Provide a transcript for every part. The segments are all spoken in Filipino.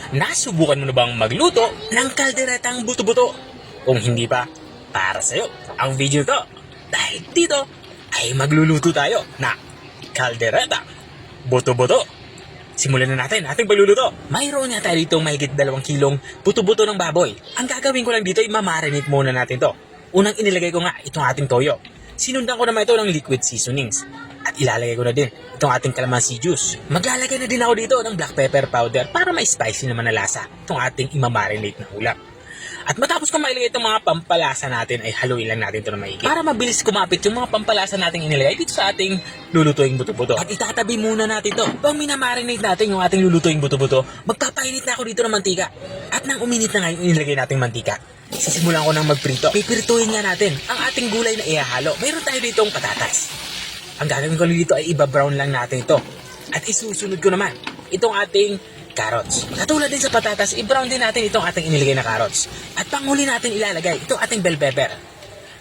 Nasubukan mo na bang magluto ng kalderetang buto-buto? Kung hindi pa, para sa'yo ang video to. Dahil dito ay magluluto tayo na kaldereta buto-buto. Simulan na natin ating pagluluto. Mayroon nga tayo dito mahigit 2 kilong buto-buto ng baboy. Ang gagawin ko lang dito ay mamarinate muna natin to. Unang inilagay ko nga itong ating toyo. Sinundan ko naman ito ng liquid seasonings. At ilalagay ko na din itong ating calamansi juice. Maglalagay na din ako dito ng black pepper powder para may spicy naman na lasa itong ating imamarinate na ulam. At matapos ko mailagay itong mga pampalasa natin ay haluin lang natin ito na maigi. Para mabilis kumapit yung mga pampalasa natin inilagay dito sa ating lulutuing buto-buto. At itatabi muna natin ito. Pag minamarinate natin yung ating lulutuing buto-buto, magpapainit na ako dito ng mantika. At nang uminit na nga yung inilagay nating mantika, sisimulan ko ng magprito. Pipirituhin nga natin ang ating gulay na ihahalo. Mayroon tayo ditong patatas. Ang gagawin ko dito ay iba-brown lang natin ito. At isusunod ko naman itong ating carrots. Katulad din sa patatas, i-brown din natin itong ating inilagay na carrots. At panghuli natin ilalagay itong ating bell pepper.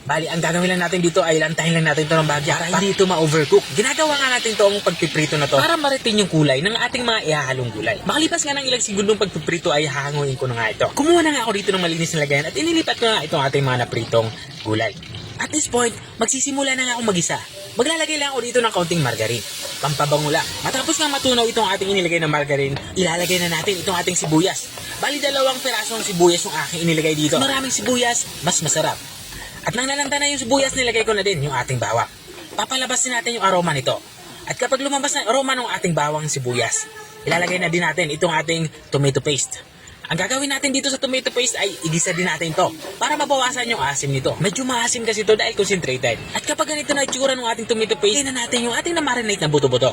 Bali, ang gagawin lang natin dito ay lantahin lang natin ito ng bahagya para hindi ito ma-overcook. Ginagawa nga natin itong pagpiprito na to para maritin yung kulay ng ating mga ihahalong gulay. Makalipas nga ng ilang segundong pagpiprito ay hahanguin ko na nga ito. Kumuha na nga ako dito ng malinis na lagayan at inilipat ko na itong ating mga napritong gulay. At this point, magsisimula na nga akong magisa. Maglalagay lang ako dito ng kaunting margarine. Pampabango lang. Matapos nga matunaw itong ating inilagay na margarine, ilalagay na natin itong ating sibuyas. Bali 2 pirasong sibuyas yung aking inilagay dito. Maraming sibuyas, mas masarap. At nang nalanta na yung sibuyas, nilagay ko na din yung ating bawang. Papalabasin natin yung aroma nito. At kapag lumabas na yung aroma ng ating bawang sibuyas, ilalagay na din natin itong ating tomato paste. Ang gagawin natin dito sa tomato paste ay igisa din natin to para mabawasan yung asim nito. Medyo maasim kasi ito dahil concentrated. At kapag ganito na itsura ng ating tomato paste, na natin yung ating na-marinate na buto-buto.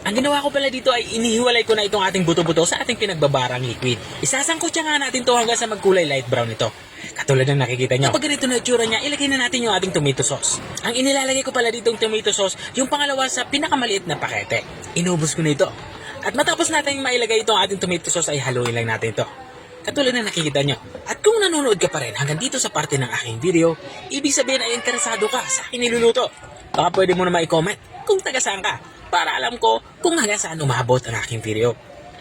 Ang ginawa ko pala dito ay inihiwalay ko na itong ating buto-buto sa ating pinagbabarang liquid. Isasangkot siya nga natin to hanggang sa magkulay light brown ito. Katulad ng nakikita nyo. Kapag ganito na itsura niya, ilagay na natin yung ating tomato sauce. Ang inilalagay ko pala ditong tomato sauce, yung pangalawa sa pinakamaliit na pakete. Inubos ko na ito. At matapos natin mailagay itong ating tomato sauce ay haluin lang natin ito. Katulad na nakikita nyo. At kung nanonood ka pa rin hanggang dito sa parte ng aking video, ibig sabihin ay interesado ka sa aking niluluto. Baka pwede mo naman i-comment kung taga saan ka para alam ko kung hanggang saan umabot ang aking video.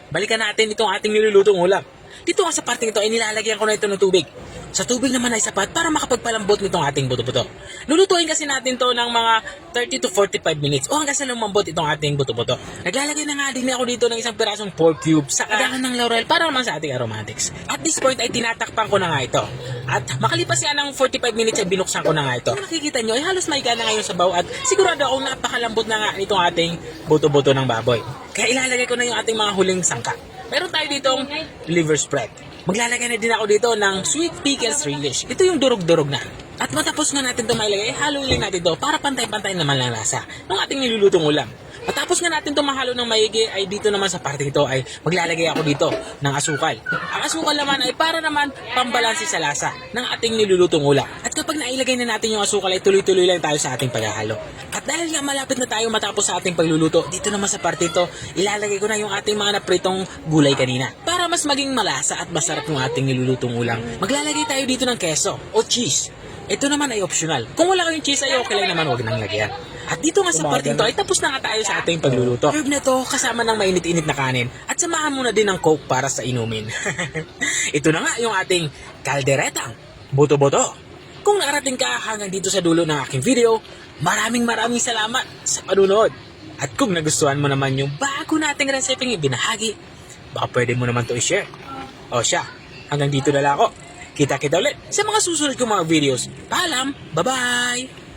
Balikan natin itong ating nilulutong ulam. Dito nga sa parte ito ay nilalagyan ko na ito ng tubig. Sa tubig naman ay sapat para makapagpalambot nitong ating buto-buto. Lulutuin kasi natin to ng mga 30 to 45 minutes o hanggang sa lumambot itong ating buto-buto. Naglalagay na nga din ako dito ng isang pirasong pork cube sa kadahan ng laurel para naman sa ating aromatics. At this point ay tinatakpan ko na nga ito. At makalipas nga ng 45 minutes ay binuksan ko na nga ito. Kung nakikita nyo ay halos maika na ngayon sa sabaw at sigurado akong napakalambot na nga itong ating buto-buto ng baboy. Kaya ilalagay ko na yung ating mga huling sangka. Meron tayo ditong liver spread. Maglalagay na din ako dito ng sweet pickles relish. Ito yung durog-durog na. At matapos nga natin ito mailagay, haluin lang natin ito para pantay-pantay naman lang lasa ng ating nilulutong ulam. Matapos nga natin ito mahalo ng maigi ay dito naman sa parte ito ay maglalagay ako dito ng asukal. Ang asukal naman ay para naman pambalansi sa lasa ng ating nilulutong ulam. At kapag nailagay na natin yung asukal ay tuloy-tuloy lang tayo sa ating paghahalo. At dahil nga malapit na tayo matapos sa ating pagluluto, dito naman sa parte ito, ilalagay ko na yung ating mga napritong gulay kanina. Para mas maging malasa at masarap yung ating nilulutong ulam, maglalagay tayo dito ng keso o cheese. Ito naman ay optional. Kung wala kayong cheese ay okay lang naman, wag nang lagyan. At dito nga sa parte ito ay tapos na nga tayo sa ating pagluluto. Herb na to kasama ng mainit-init na kanin at samahan mo na din ng Coke para sa inumin. Ito na nga yung ating kalderetang buto-buto. Kung narating ka hanggang dito sa dulo ng aking video, maraming salamat sa panunood. At kung nagustuhan mo naman yung bago nating resepeng ibinahagi, baka pwede mo naman to i-share. O siya, hanggang dito na lang ako. Kita-kita ulit sa mga susunod kong mga videos. Paalam! Bye-bye!